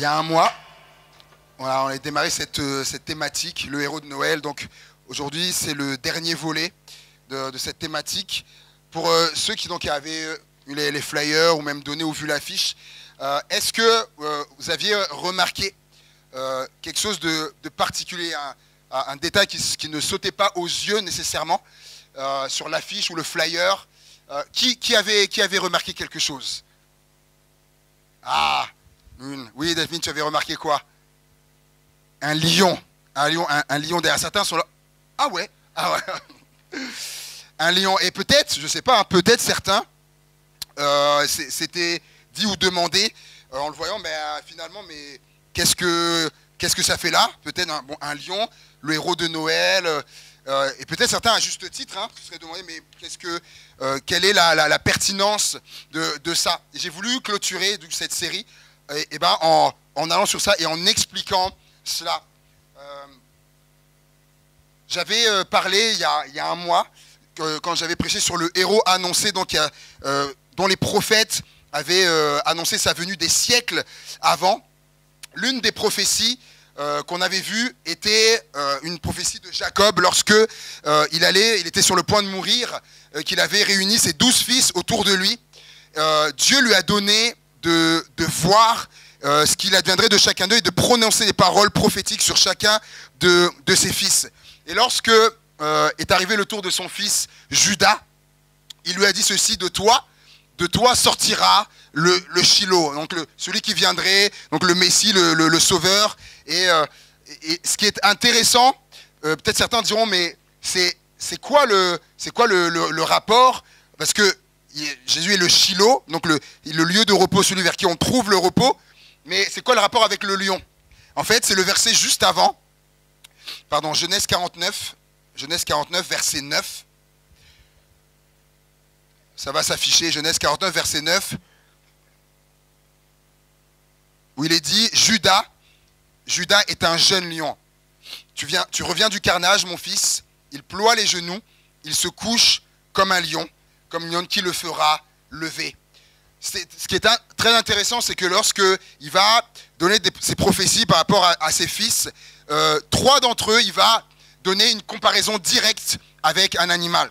y a un mois, voilà, on a démarré cette thématique, le héros de Noël. Donc aujourd'hui, c'est le dernier volet de cette thématique. Pour ceux qui donc avaient eu les flyers ou même donné ou vu l'affiche, est-ce que vous aviez remarqué quelque chose de particulier, un détail qui ne sautait pas aux yeux nécessairement sur l'affiche ou le flyer? Qui avait remarqué quelque chose? Ah, oui, Daphne, tu avais remarqué quoi? Un lion. Un lion derrière. Certains sont là. Ah ouais. Un lion. Et peut-être, je ne sais pas, hein, peut-être certains s'étaient dit ou demandé en le voyant, mais finalement, mais qu'est-ce que ça fait là? Peut-être un lion, le héros de Noël. Et peut-être certains, à juste titre, hein, se seraient demandé, mais quelle est la pertinence de ça? J'ai voulu clôturer cette série en allant sur ça et en expliquant cela. J'avais parlé il y a un mois, quand j'avais prêché sur le héros annoncé, donc, dont les prophètes avaient annoncé sa venue des siècles avant. L'une des prophéties qu'on avait vues était une prophétie de Jacob lorsque il était sur le point de mourir, qu'il avait réuni ses 12 fils autour de lui. Dieu lui a donné de voir ce qu'il adviendrait de chacun d'eux et de prononcer des paroles prophétiques sur chacun de ses fils. Et lorsque est arrivé le tour de son fils Judas, il lui a dit ceci: de toi sortira le Shiloh, donc celui qui viendrait, donc le Messie, le Sauveur. Et ce qui est intéressant, peut-être certains diront, mais c'est quoi le rapport? Parce que Jésus est le Shiloh, donc le lieu de repos, celui vers qui on trouve le repos. Mais c'est quoi le rapport avec le lion? En fait, c'est le verset juste avant, Genèse 49, verset 9. Ça va s'afficher, Genèse 49, verset 9, où il est dit: Judas est un jeune lion. Tu reviens du carnage, mon fils. Il ploie les genoux, il se couche comme un lion qui le fera lever. Ce qui est très intéressant, c'est que lorsqu'il va donner ses prophéties par rapport à ses fils, 3 d'entre eux, il va donner une comparaison directe avec un animal.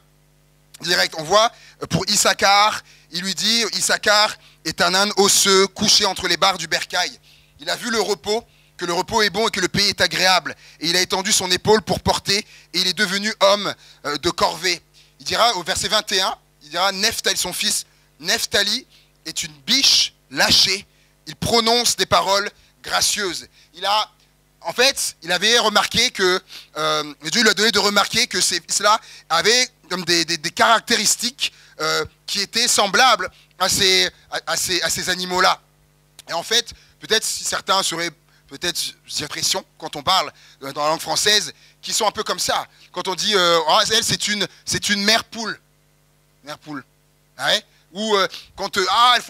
Direct. On voit pour Issachar, il lui dit: Issachar est un âne osseux couché entre les barres du bercail. Il a vu le repos, que le repos est bon et que le pays est agréable. Et il a étendu son épaule pour porter, et il est devenu homme de corvée. Il dira au verset 21, il dira: Nephtali, son fils Nephtali est une biche lâchée. Il prononce des paroles gracieuses. Il avait remarqué que Dieu lui a donné de remarquer que cela avait comme des caractéristiques qui étaient semblables à ces animaux-là. Et en fait, peut-être si certains seraient peut-être, j'ai l'impression, quand on parle dans la langue française, qui sont un peu comme ça. Quand on dit elle, c'est une mère poule. Mère poule. Ouais. Ou quand il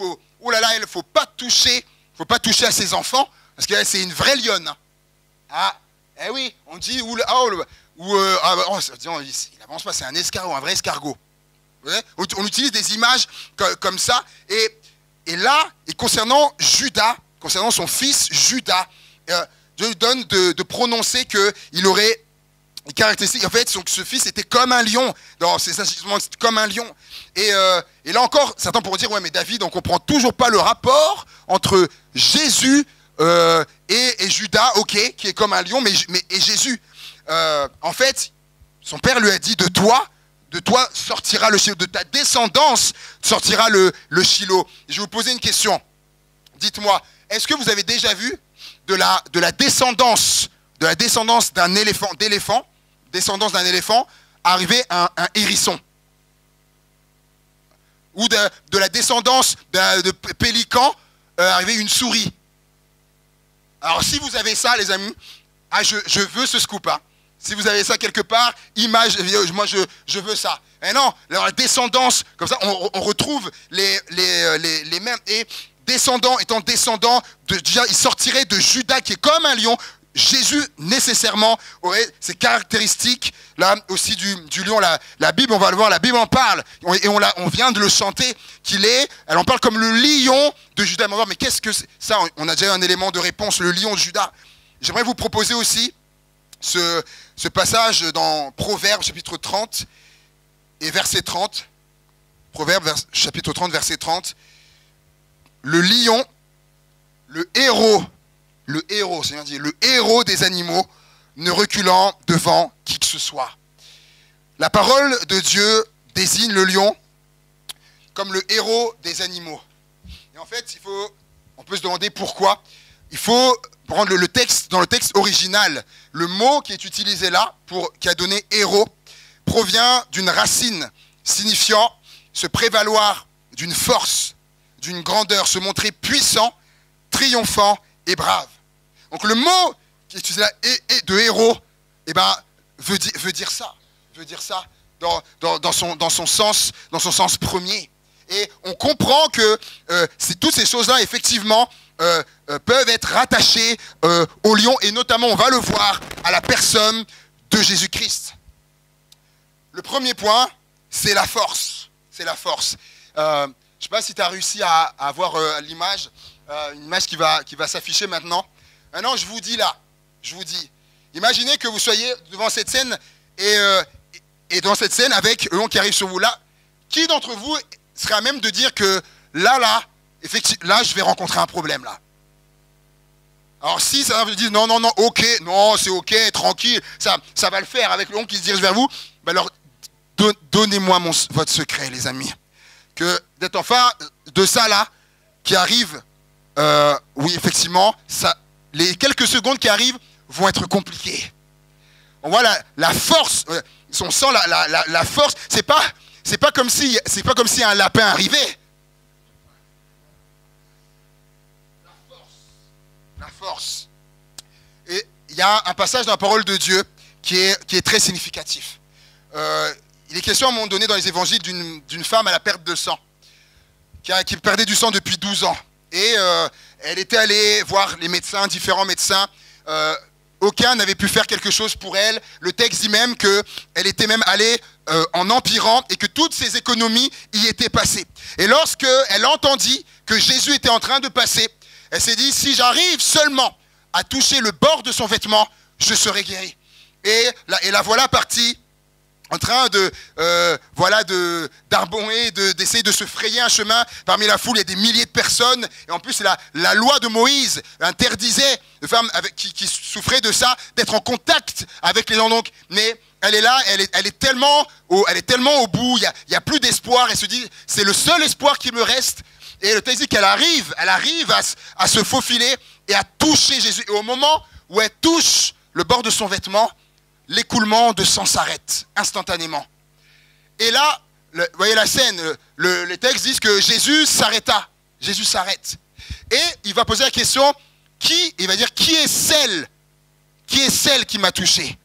faut pas toucher à ses enfants, parce que c'est une vraie lionne. Ah, eh oui, on dit il avance pas, c'est un escargot, un vrai escargot. Ouais, on utilise des images comme ça. Et là, et concernant son fils Judas, Dieu lui donne de prononcer qu'il aurait des caractéristiques. En fait, ce fils était comme un lion. C'est comme un lion. Et là encore, certains pourront dire: ouais, mais David, on ne comprend toujours pas le rapport entre Jésus et Judas, ok, qui est comme un lion, et Jésus. En fait, son père lui a dit: de toi sortira le Shiloh, de ta descendance sortira le Shiloh. Je vais vous poser une question. Dites-moi, est-ce que vous avez déjà vu de la descendance d'un éléphant, arriver un hérisson? Ou de la descendance de pélican arriver une souris? Alors si vous avez ça, les amis, je veux ce scoop. Hein. Si vous avez ça quelque part, moi je veux ça. Mais non, la descendance, comme ça, on retrouve les mêmes. Et étant descendant il sortirait de Judas qui est comme un lion, Jésus nécessairement aurait ces caractéristiques là aussi du lion. La Bible, on va le voir, la Bible en parle et on vient de le chanter elle en parle comme le lion de Juda. Mais qu'est-ce que c'est ça? On a déjà un élément de réponse, le lion de Juda. J'aimerais vous proposer aussi ce passage dans Proverbes chapitre 30 et verset 30. Proverbes chapitre 30 verset 30. Le lion, le héros, c'est bien dit, le héros des animaux, ne reculant devant qui que ce soit. La parole de Dieu désigne le lion comme le héros des animaux. Et en fait, on peut se demander pourquoi. Il faut prendre le texte, dans le texte original, le mot qui est utilisé là, qui a donné héros, provient d'une racine signifiant se prévaloir d'une force, d'une grandeur, se montrer puissant, triomphant et brave. Donc le mot qui est utilisé là, de héros, veut dire ça. Veut dire ça dans son sens premier. Et on comprend que toutes ces choses-là, effectivement, peuvent être rattachées au lion, et notamment, on va le voir, à la personne de Jésus-Christ. Le premier point, c'est la force. C'est la force. Je ne sais pas si tu as réussi à avoir l'image, une image qui va s'afficher maintenant. Maintenant, je vous dis, imaginez que vous soyez devant cette scène et dans cette scène avec le lion qui arrive sur vous là. Qui d'entre vous serait à même de dire que effectivement, là, je vais rencontrer un problème là? Alors si ça vous dit non, ok, non, c'est ok, tranquille, ça va le faire avec le lion qui se dirige vers vous, alors donnez-moi votre secret, les amis. Que d'être enfin de ça là qui arrive, oui, effectivement, les quelques secondes qui arrivent vont être compliquées. On voit la force, on sent la force. C'est pas comme si un lapin arrivait. La force. Et il y a un passage dans la parole de Dieu qui est très significatif. Il est question à un moment donné dans les évangiles d'une femme à la perte de sang, qui perdait du sang depuis 12 ans. Et elle était allée voir les médecins, différents médecins. Aucun n'avait pu faire quelque chose pour elle. Le texte dit même qu'elle était même allée en empirant et que toutes ses économies y étaient passées. Et lorsqu'elle entendit que Jésus était en train de passer, elle s'est dit, si j'arrive seulement à toucher le bord de son vêtement, je serai guérie. Et la voilà partie en train d'arbonner, d'essayer de se frayer un chemin. Parmi la foule, il y a des milliers de personnes. Et en plus, la loi de Moïse interdisait aux femmes qui souffraient de ça d'être en contact avec les gens. Donc, mais elle est là, elle est tellement au bout, il n'y a plus d'espoir. Elle se dit, c'est le seul espoir qui me reste. Et le texte dit qu'elle arrive à se faufiler et à toucher Jésus. Et au moment où elle touche le bord de son vêtement, l'écoulement de sang s'arrête instantanément. Et là, vous voyez la scène, les textes disent que Jésus s'arrêta. Jésus s'arrête. Et il va poser la question, il va dire, qui est celle qui m'a touché?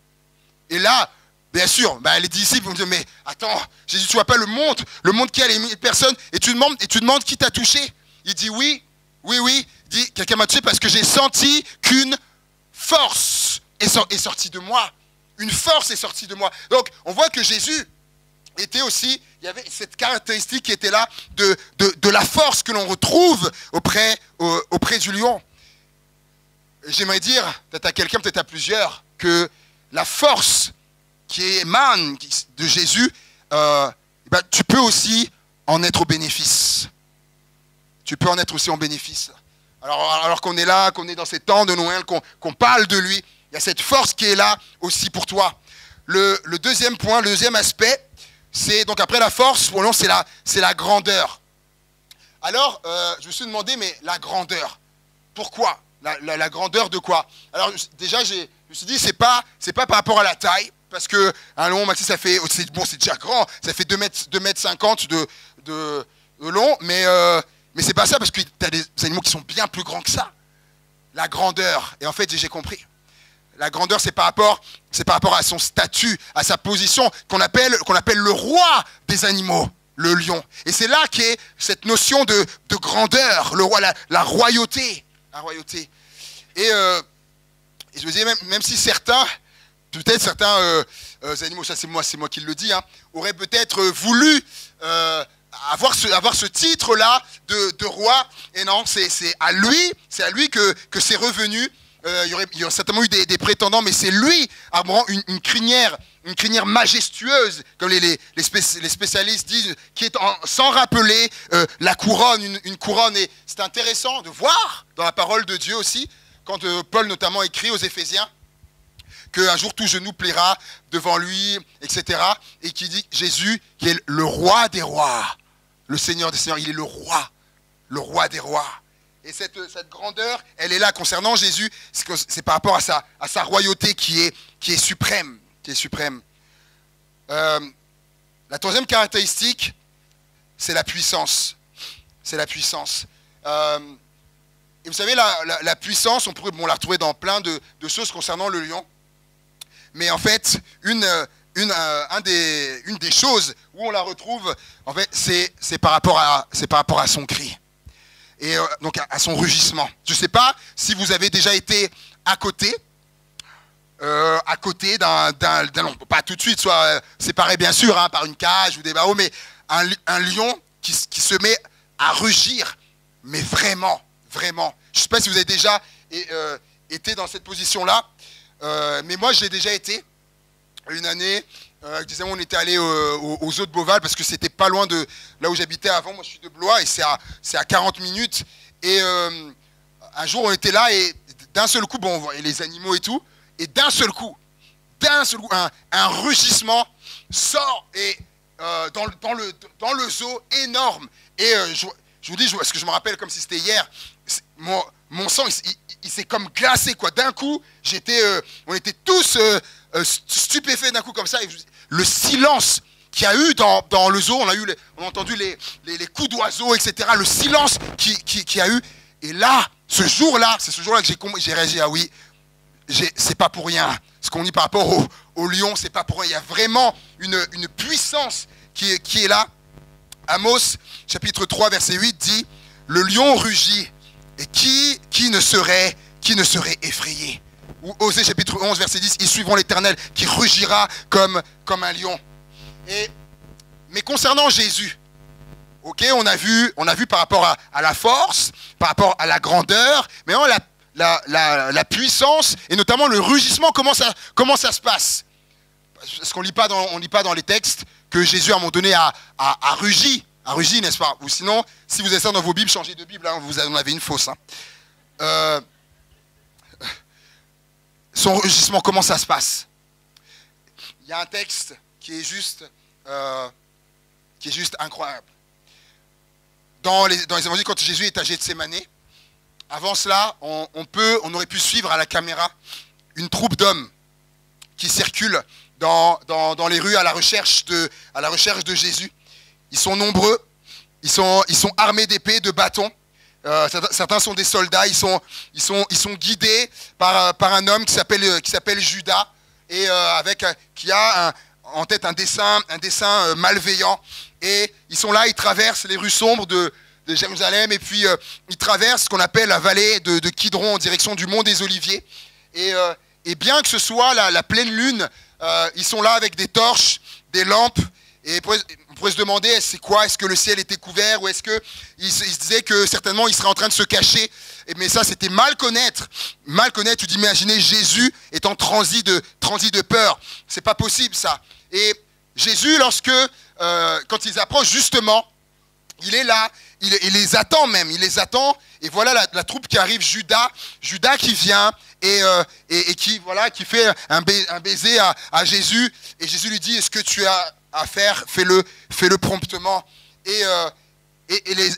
Et là, bien sûr, les disciples vont dire, mais attends, Jésus, tu vois pas le monde qui a les 1000 personnes, et tu demandes qui t'a touché? Il dit oui, il dit, quelqu'un m'a touché parce que j'ai senti qu'une force est sortie de moi. Une force est sortie de moi. Donc, on voit que Jésus était aussi, il y avait cette caractéristique qui était là de la force que l'on retrouve auprès du lion. J'aimerais dire, peut-être à quelqu'un, peut-être à plusieurs, que la force qui émane de Jésus, tu peux aussi en être au bénéfice. Tu peux en être aussi en bénéfice. Alors qu'on est là, qu'on est dans ces temps de Noël, qu'on parle de lui, il y a cette force qui est là aussi pour toi. Le deuxième point, le deuxième aspect, c'est donc après la force, pour nous, c'est la grandeur. Alors, je me suis demandé, mais la grandeur, pourquoi? La grandeur de quoi? Alors déjà, je me suis dit, c'est pas par rapport à la taille, parce que un long maxi, c'est déjà grand, ça fait 2,50 m de long, mais c'est pas ça, parce que tu as des animaux qui sont bien plus grands que ça. La grandeur, et en fait, j'ai compris. La grandeur, c'est par rapport à son statut, à sa position, qu'on appelle le roi des animaux, le lion. Et c'est là qu'est cette notion de grandeur, le roi, la royauté. La royauté. Et Et je me disais, même si certains, peut-être certains animaux, ça c'est moi qui le dis, hein, auraient peut-être voulu avoir ce titre-là de roi. Et non, c'est à lui que c'est revenu. Il y aurait certainement eu des prétendants, mais c'est lui, avant une crinière majestueuse, comme les spécialistes disent, qui est sans rappeler la couronne, une couronne. Et c'est intéressant de voir dans la parole de Dieu aussi, quand Paul notamment écrit aux Éphésiens, qu'un jour tout genou pliera devant lui, etc. Et qui dit Jésus, qui est le roi des rois, le Seigneur des seigneurs, il est le roi des rois. Et cette grandeur, elle est là concernant Jésus, c'est par rapport à sa royauté qui est suprême. La troisième caractéristique, c'est la puissance. Et vous savez, la puissance, on pourrait la retrouver dans plein de choses concernant le lion. Mais en fait, une des choses où on la retrouve, en fait, c'est par rapport à son cri. Et donc à son rugissement. Je ne sais pas si vous avez déjà été à côté d'un pas tout de suite, soit séparé bien sûr hein, par une cage ou des barreaux, mais un lion qui se met à rugir, mais vraiment. Je ne sais pas si vous avez déjà été dans cette position-là, mais moi j'ai déjà été une année. On était allé aux eaux de Beauval parce que c'était pas loin de là où j'habitais avant. Moi je suis de Blois et c'est à 40 minutes. Et un jour on était là et d'un seul coup, on voyait les animaux et tout, et d'un seul coup, un rugissement sort et dans le zoo énorme. Et je vous dis, parce que je me rappelle comme si c'était hier, mon sang il s'est comme glacé quoi. D'un coup, on était tous stupéfaits d'un coup comme ça. Et le silence qu'il y a eu dans le zoo, on a entendu les coups d'oiseaux, etc. Le silence qu'il y a eu. Et là, c'est ce jour-là que j'ai réagi. Ah oui, c'est pas pour rien. Ce qu'on dit par rapport au lion, c'est pas pour rien. Il y a vraiment une puissance qui est là. Amos, chapitre 3, verset 8, dit « Le lion rugit, et qui ne serait effrayé ?» Ou Osée, chapitre 11, verset 10, « Ils suivront l'Éternel, qui rugira comme un lion. » Mais concernant Jésus, ok, on a vu par rapport à la force, par rapport à la grandeur, mais la puissance, et notamment le rugissement, comment ça se passe? Parce qu'on lit pas dans les textes que Jésus à un moment donné a rugi, n'est-ce pas? Ou sinon, si vous avez ça dans vos Bibles, changez de Bible, hein, vous en avez une fausse. Hein. Son rugissement, comment ça se passe? Il y a un texte qui est juste incroyable. Dans les évangiles, quand Jésus est à Gethsémane, avant cela, on aurait pu suivre à la caméra une troupe d'hommes qui circulent dans les rues à la recherche de Jésus. Ils sont nombreux, ils sont armés d'épées, de bâtons. Certains sont des soldats, ils sont guidés par un homme qui s'appelle Judas et qui a en tête un dessein malveillant. Et ils sont là, ils traversent les rues sombres de Jérusalem et puis ils traversent ce qu'on appelle la vallée de Kidron en direction du mont des Oliviers. Et bien que ce soit la pleine lune, ils sont là avec des torches, des lampes. Et on pourrait se demander, c'est quoi? Est-ce que le ciel était couvert? Ou est-ce qu'il se disait que certainement il serait en train de se cacher? Mais ça, c'était mal connaître ou d'imaginer Jésus étant transi de peur. C'est pas possible, ça. Et Jésus, quand ils approchent, justement, il est là, il les attend même, et voilà la troupe qui arrive, Judas qui vient, et qui fait un baiser à Jésus, et Jésus lui dit, est-ce que tu as à faire, fais-le promptement. Et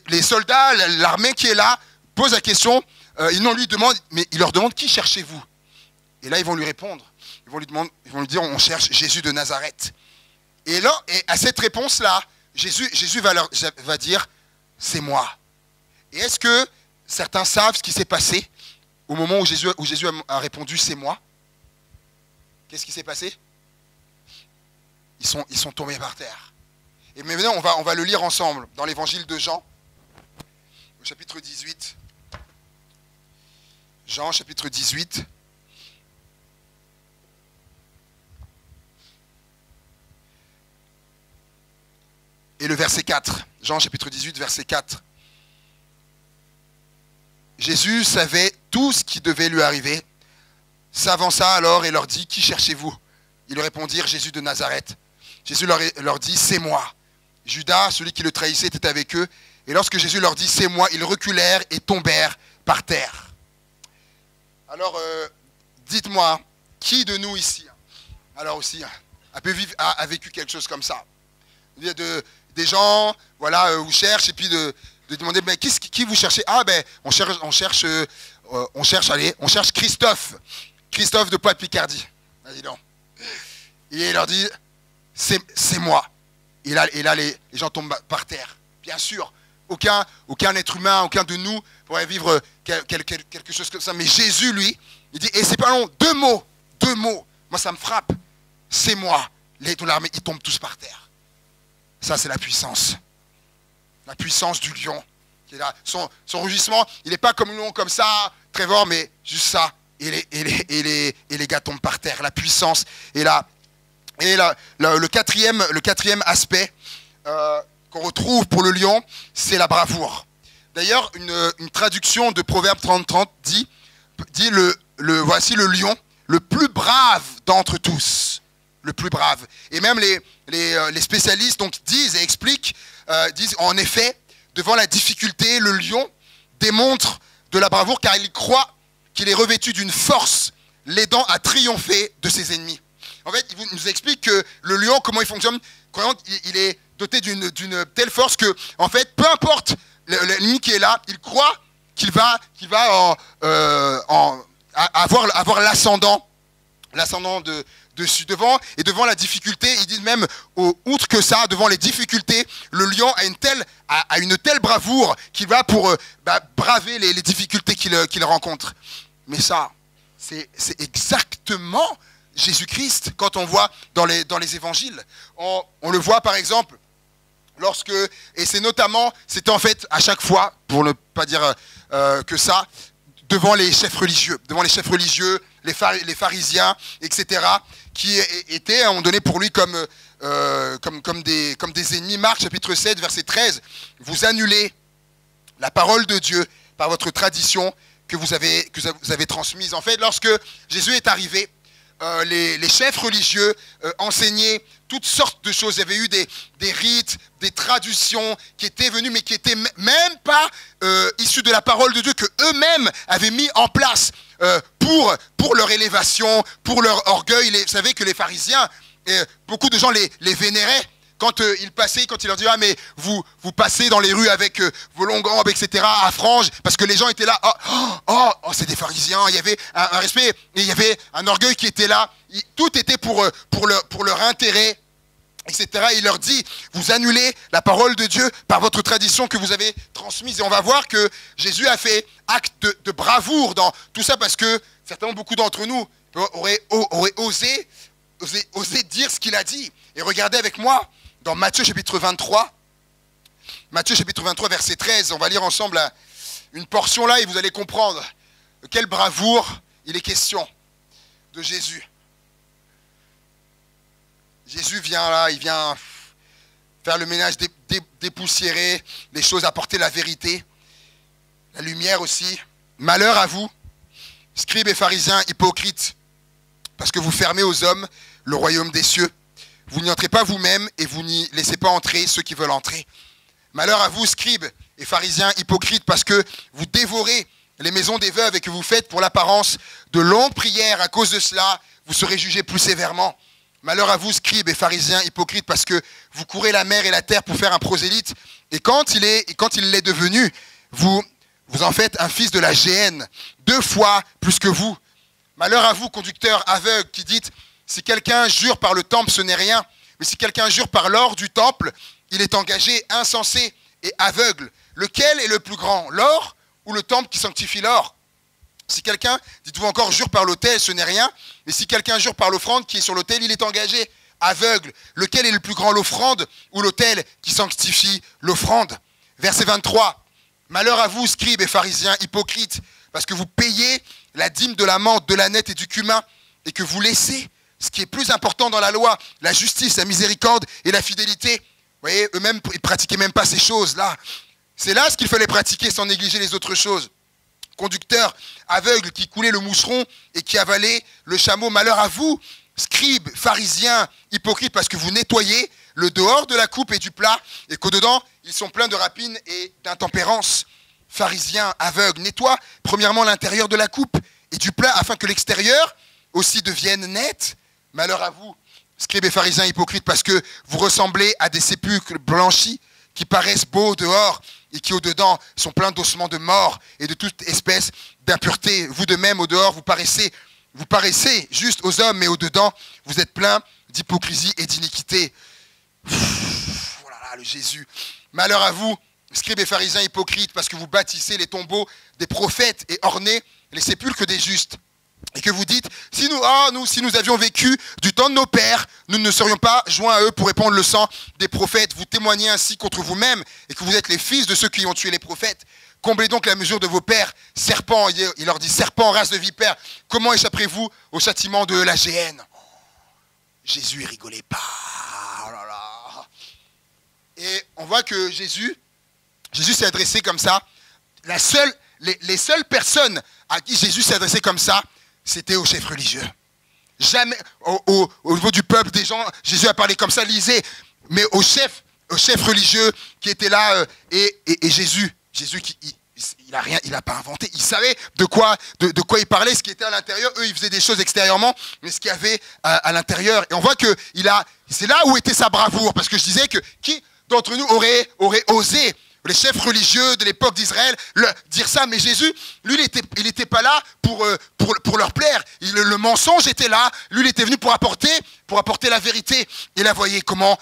les soldats, l'armée qui est là, posent la question, ils leur demandent qui cherchez-vous? Et là ils vont lui répondre, ils vont lui dire on cherche Jésus de Nazareth. Et là, à cette réponse-là, Jésus va dire c'est moi. Et est-ce que certains savent ce qui s'est passé au moment où Jésus a répondu c'est moi? Qu'est-ce qui s'est passé? Ils sont tombés par terre. Et maintenant, on va le lire ensemble dans l'évangile de Jean, au chapitre 18. Jean, chapitre 18. Et le verset 4, Jean chapitre 18, verset 4. Jésus savait tout ce qui devait lui arriver, s'avança alors et leur dit, qui cherchez-vous? Ils lui répondirent, Jésus de Nazareth. Jésus leur dit, c'est moi. Judas, celui qui le trahissait, était avec eux. Et lorsque Jésus leur dit, c'est moi, ils reculèrent et tombèrent par terre. Alors, dites-moi, qui de nous ici, alors aussi, a vécu quelque chose comme ça? Des gens, voilà, vous cherchez, et puis de demander, mais qui vous cherchez? Ah, ben, on cherche Christophe. Christophe de Poix-de-Picardie. Vas-y donc. Et il leur dit, c'est moi. Et là, les gens tombent par terre. Bien sûr, aucun être humain, aucun de nous pourrait vivre quelque chose comme ça. Mais Jésus, lui, il dit, et c'est pas long, deux mots. Moi, ça me frappe. C'est moi. L'armée, ils tombent tous par terre. Ça, c'est la puissance. La puissance du lion. Qui est là. Son rugissement, il n'est pas comme un lion comme ça, très fort, mais juste ça. Et les gars tombent par terre. La puissance est là. Et là, le quatrième aspect qu'on retrouve pour le lion, c'est la bravoure. D'ailleurs, une traduction de Proverbe 30-30 dit voici le lion, le plus brave d'entre tous. Le plus brave. Et même les spécialistes donc, disent et expliquent, disent en effet, devant la difficulté, le lion démontre de la bravoure car il croit qu'il est revêtu d'une force l'aidant à triompher de ses ennemis. En fait, il nous explique que le lion, comment il fonctionne, il est doté d'une telle force que, en fait, peu importe l'ennemi qui est là, il croit qu'il va avoir l'ascendant dessus, devant la difficulté. Ils disent même, outre que ça, devant les difficultés, le lion a une telle bravoure qu'il va pour braver les difficultés qu'il rencontre. Mais ça, c'est exactement Jésus-Christ, quand on voit dans les évangiles. On le voit par exemple, et c'était en fait à chaque fois, pour ne pas dire que ça, devant les chefs religieux, les pharisiens, etc., qui étaient à un moment donné pour lui comme des ennemis. Marc chapitre 7, verset 13, vous annulez la parole de Dieu par votre tradition que vous avez transmise. En fait, lorsque Jésus est arrivé, les chefs religieux enseignaient toutes sortes de choses. Il y avait eu des rites, des traditions qui étaient venues, mais qui n'étaient même pas issues de la parole de Dieu, que eux-mêmes avaient mis en place pour leur élévation, pour leur orgueil. Vous savez que les pharisiens, beaucoup de gens les vénéraient. Quand ils passaient, quand ils leur disaient, ah mais vous passez dans les rues avec vos longues robes, etc., à franges, parce que les gens étaient là, oh c'est des pharisiens, il y avait un respect, et il y avait un orgueil qui était là, tout était pour leur intérêt, etc. Il leur dit, vous annulez la parole de Dieu par votre tradition que vous avez transmise. Et on va voir que Jésus a fait acte de bravoure dans tout ça, parce que certainement beaucoup d'entre nous auraient osé dire ce qu'il a dit. Et regardez avec moi, dans Matthieu chapitre 23, verset 13, on va lire ensemble une portion là et vous allez comprendre de quelle bravoure il est question de Jésus. Jésus vient là, il vient faire le ménage, dépoussiérer les choses, apporter la vérité, la lumière aussi. Malheur à vous, scribes et pharisiens hypocrites, parce que vous fermez aux hommes le royaume des cieux. Vous n'y entrez pas vous-même et vous n'y laissez pas entrer ceux qui veulent entrer. Malheur à vous, scribes et pharisiens hypocrites, parce que vous dévorez les maisons des veuves et que vous faites pour l'apparence de longues prières. À cause de cela, vous serez jugés plus sévèrement. Malheur à vous, scribes et pharisiens hypocrites, parce que vous courez la mer et la terre pour faire un prosélyte. Et quand il l'est devenu, vous en faites un fils de la géhenne, 2 fois plus que vous. Malheur à vous, conducteurs aveugles, qui dites, si quelqu'un jure par le temple, ce n'est rien. Mais si quelqu'un jure par l'or du temple, il est engagé, insensé et aveugle. Lequel est le plus grand, l'or ou le temple qui sanctifie l'or? Si quelqu'un, dites-vous encore, jure par l'autel, ce n'est rien. Mais si quelqu'un jure par l'offrande qui est sur l'autel, il est engagé, aveugle. Lequel est le plus grand, l'offrande ou l'autel qui sanctifie l'offrande? Verset 23. Malheur à vous, scribes et pharisiens hypocrites, parce que vous payez la dîme de la menthe, de l'âneth et du cumin, et que vous laissez ce qui est plus important dans la loi, la justice, la miséricorde et la fidélité. voyez, eux-mêmes, ils ne pratiquaient même pas ces choses-là. C'est là ce qu'il fallait pratiquer sans négliger les autres choses. Conducteur aveugle qui coulait le moucheron et qui avalait le chameau. Malheur à vous, scribes, pharisiens, hypocrites, parce que vous nettoyez le dehors de la coupe et du plat, et qu'au-dedans, ils sont pleins de rapines et d'intempérance. Pharisiens, aveugles, nettoie premièrement l'intérieur de la coupe et du plat, afin que l'extérieur aussi devienne net. Malheur à vous, scribes et pharisiens hypocrites, parce que vous ressemblez à des sépulcres blanchis qui paraissent beaux dehors et qui au-dedans sont pleins d'ossements de mort et de toute espèce d'impureté. Vous de même, au dehors, vous paraissez juste aux hommes, mais au-dedans, vous êtes pleins d'hypocrisie et d'iniquité. Oh là là, le Jésus. Malheur à vous, scribes et pharisiens hypocrites, parce que vous bâtissez les tombeaux des prophètes et ornez les sépulcres des justes. Et que vous dites, si nous avions vécu du temps de nos pères, nous ne serions pas joints à eux pour répandre le sang des prophètes. Vous témoignez ainsi contre vous-même et que vous êtes les fils de ceux qui ont tué les prophètes. Comblez donc la mesure de vos pères, serpents. Il leur dit, serpents, race de vipères, comment échapperez-vous au châtiment de la géhenne? Jésus, il rigolait pas. Oh là là. Et on voit que Jésus s'est adressé comme ça. Les seules personnes à qui Jésus s'est adressé comme ça, c'était aux chefs religieux. Jamais, au niveau du peuple, des gens, Jésus a parlé comme ça, lisez, mais aux chefs religieux qui étaient là, et Jésus il n'a pas inventé, il savait de quoi il parlait, ce qui était à l'intérieur. Eux, ils faisaient des choses extérieurement, mais ce qu'il y avait à l'intérieur. Et on voit que c'est là où était sa bravoure, parce que je disais que qui d'entre nous aurait osé, les chefs religieux de l'époque d'Israël, dire ça, mais Jésus, lui, il n'était pas là pour leur plaire. Le mensonge était là, lui, il était venu pour apporter la vérité. Et là, voyez comment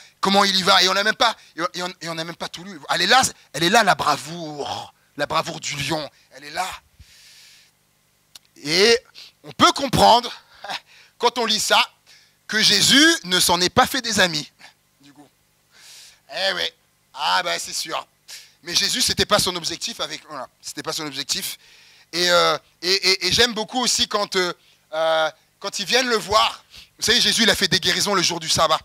il y va. Et on n'a même pas tout lu. Elle est là la bravoure du lion. Elle est là. Et on peut comprendre, quand on lit ça, que Jésus ne s'en est pas fait des amis. Du coup. Eh oui. Ah ben c'est sûr. Mais Jésus, c'était pas son objectif c'était pas son objectif. Et j'aime beaucoup aussi quand ils viennent le voir. Vous savez, Jésus, il a fait des guérisons le jour du sabbat.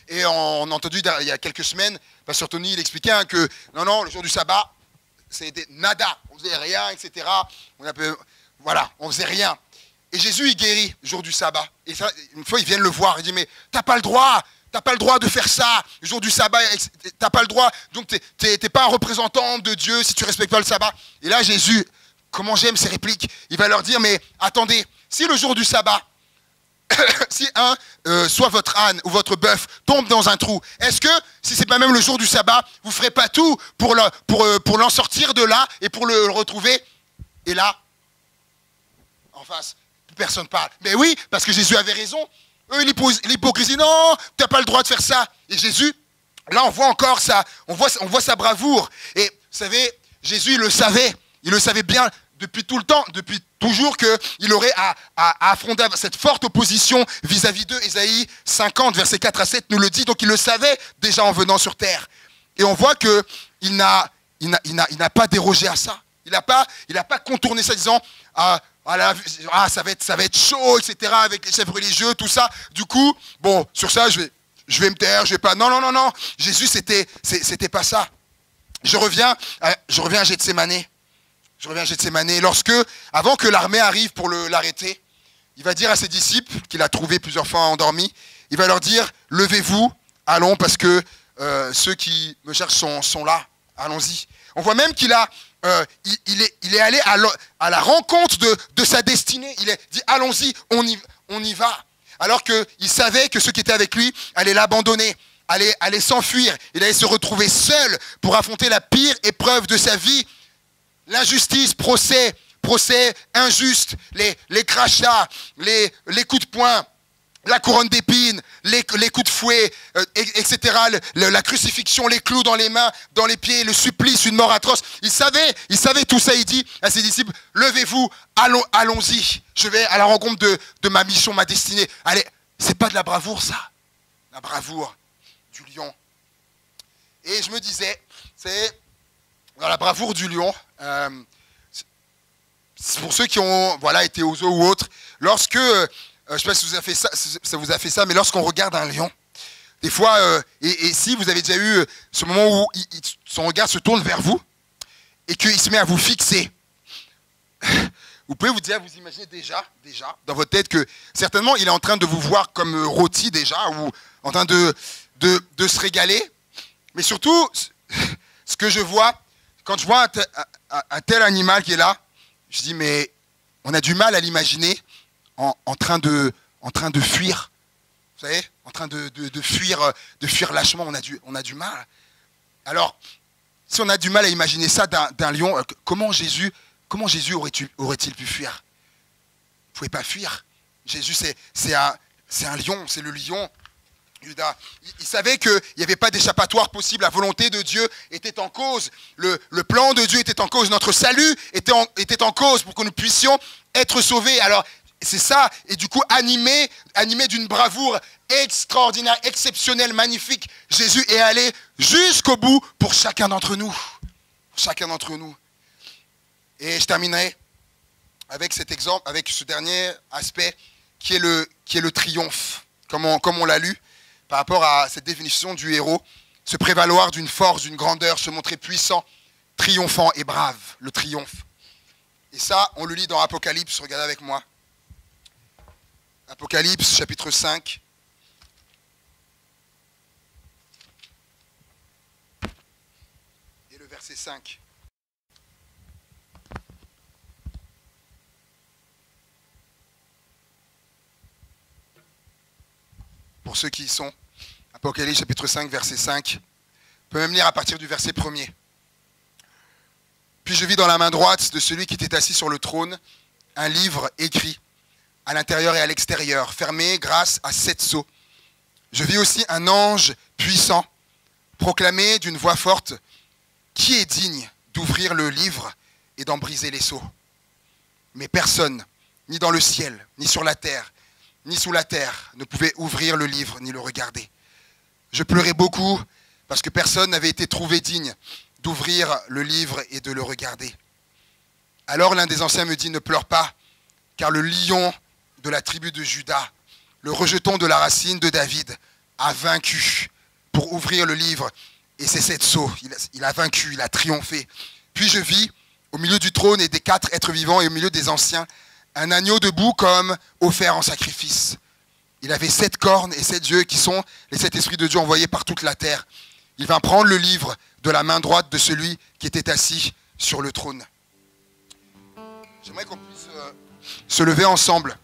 Et on a entendu il y a quelques semaines, Pasteur Tony, il expliquait que non, le jour du sabbat, c'était nada. On faisait rien, etc. On faisait rien. Et Jésus, il guérit le jour du sabbat. Et ça, une fois, ils viennent le voir. Il dit, mais t'as pas le droit de faire ça, le jour du sabbat, t'as pas le droit, donc t'es pas un représentant de Dieu si tu respectes pas le sabbat. Et là, Jésus, comment j'aime ces répliques, il va leur dire, mais attendez, si le jour du sabbat, si soit votre âne ou votre bœuf tombe dans un trou, est-ce que, si c'est pas même le jour du sabbat, vous ferez pas tout pour l'en sortir de là et pour le retrouver? Et là, en face, personne parle. Mais oui, parce que Jésus avait raison. Eux, l'hypocrisie, non, tu n'as pas le droit de faire ça. Et Jésus, là, on voit encore ça, on voit sa bravoure. Et vous savez, Jésus, il le savait bien depuis tout le temps, depuis toujours, qu'il aurait à affronter cette forte opposition vis-à-vis d'eux. Ésaïe 50, versets 4 à 7 nous le dit, donc il le savait déjà en venant sur terre. Et on voit qu'il n'a pas dérogé à ça. Il n'a pas contourné ça en disant, ça va être chaud, etc., avec les chefs religieux, tout ça. Du coup, bon, sur ça, je vais me taire, je vais pas. Non. Jésus, c'était pas ça. Je reviens à Gethsémane. Avant que l'armée arrive pour l'arrêter, il va dire à ses disciples, qu'il a trouvé plusieurs fois endormis, il va leur dire, levez-vous, allons, parce que ceux qui me cherchent sont là, allons-y. On voit même qu'il est allé à la rencontre de sa destinée. Il a dit, allons-y, on y va. Alors qu'il savait que ceux qui étaient avec lui allaient l'abandonner, allaient s'enfuir. Il allait se retrouver seul pour affronter la pire épreuve de sa vie. L'injustice, procès injuste, les crachats, les coups de poing, la couronne d'épines, les coups de fouet, etc., la crucifixion, les clous dans les mains, dans les pieds, le supplice, une mort atroce. Il savait tout ça. Il dit à ses disciples, levez-vous, allons-y. Je vais à la rencontre de ma mission, ma destinée. Allez, c'est pas de la bravoure, ça. La bravoure du lion. Et je me disais, c'est dans la bravoure du lion, c'est pour ceux qui ont été aux zoo ou autres, lorsque... je ne sais pas si ça vous a fait ça, mais lorsqu'on regarde un lion, Des fois, et si vous avez déjà eu ce moment où son regard se tourne vers vous et qu'il se met à vous fixer, vous pouvez vous imaginez déjà, dans votre tête que certainement il est en train de vous voir comme rôti déjà, ou en train de se régaler. Mais surtout, ce que je vois, quand je vois un tel animal qui est là, je dis mais on a du mal à l'imaginer en train de fuir. Vous savez, en train de fuir lâchement, on a du mal. Alors, si on a du mal à imaginer ça d'un lion, comment Jésus aurait-il pu fuir? Il ne pouvait pas fuir. Jésus, c'est un lion, c'est le lion. Judas, il savait qu'il n'y avait pas d'échappatoire possible. La volonté de Dieu était en cause. Le plan de Dieu était en cause. Notre salut était en cause pour que nous puissions être sauvés. Alors, c'est ça. Et du coup, animé d'une bravoure extraordinaire, exceptionnelle, magnifique, Jésus est allé jusqu'au bout pour chacun d'entre nous. Chacun d'entre nous. Et je terminerai avec cet exemple, avec ce dernier aspect qui est le triomphe, comme on l'a lu, par rapport à cette définition du héros, se prévaloir d'une force, d'une grandeur, se montrer puissant, triomphant et brave, le triomphe. Et ça, on le lit dans Apocalypse, regardez avec moi. Apocalypse, chapitre 5. Et le verset 5. Pour ceux qui y sont, Apocalypse chapitre 5, verset 5. On peut même lire à partir du verset 1er. Puis je vis dans la main droite de celui qui était assis sur le trône un livre écrit à l'intérieur et à l'extérieur, fermé grâce à 7 sceaux. Je vis aussi un ange puissant proclamer d'une voix forte « Qui est digne d'ouvrir le livre et d'en briser les sceaux ?» Mais personne, ni dans le ciel, ni sur la terre, ni sous la terre, ne pouvait ouvrir le livre ni le regarder. Je pleurais beaucoup parce que personne n'avait été trouvé digne d'ouvrir le livre et de le regarder. Alors l'un des anciens me dit « Ne pleure pas, car le lion de la tribu de Juda, le rejeton de la racine de David, a vaincu pour ouvrir le livre et ses 7 sceaux. Il a vaincu, il a triomphé. Puis je vis au milieu du trône et des 4 êtres vivants et au milieu des anciens, un agneau debout comme offert en sacrifice. Il avait 7 cornes et 7 yeux qui sont les 7 esprits de Dieu envoyés par toute la terre. Il vint prendre le livre de la main droite de celui qui était assis sur le trône. J'aimerais qu'on puisse se lever ensemble.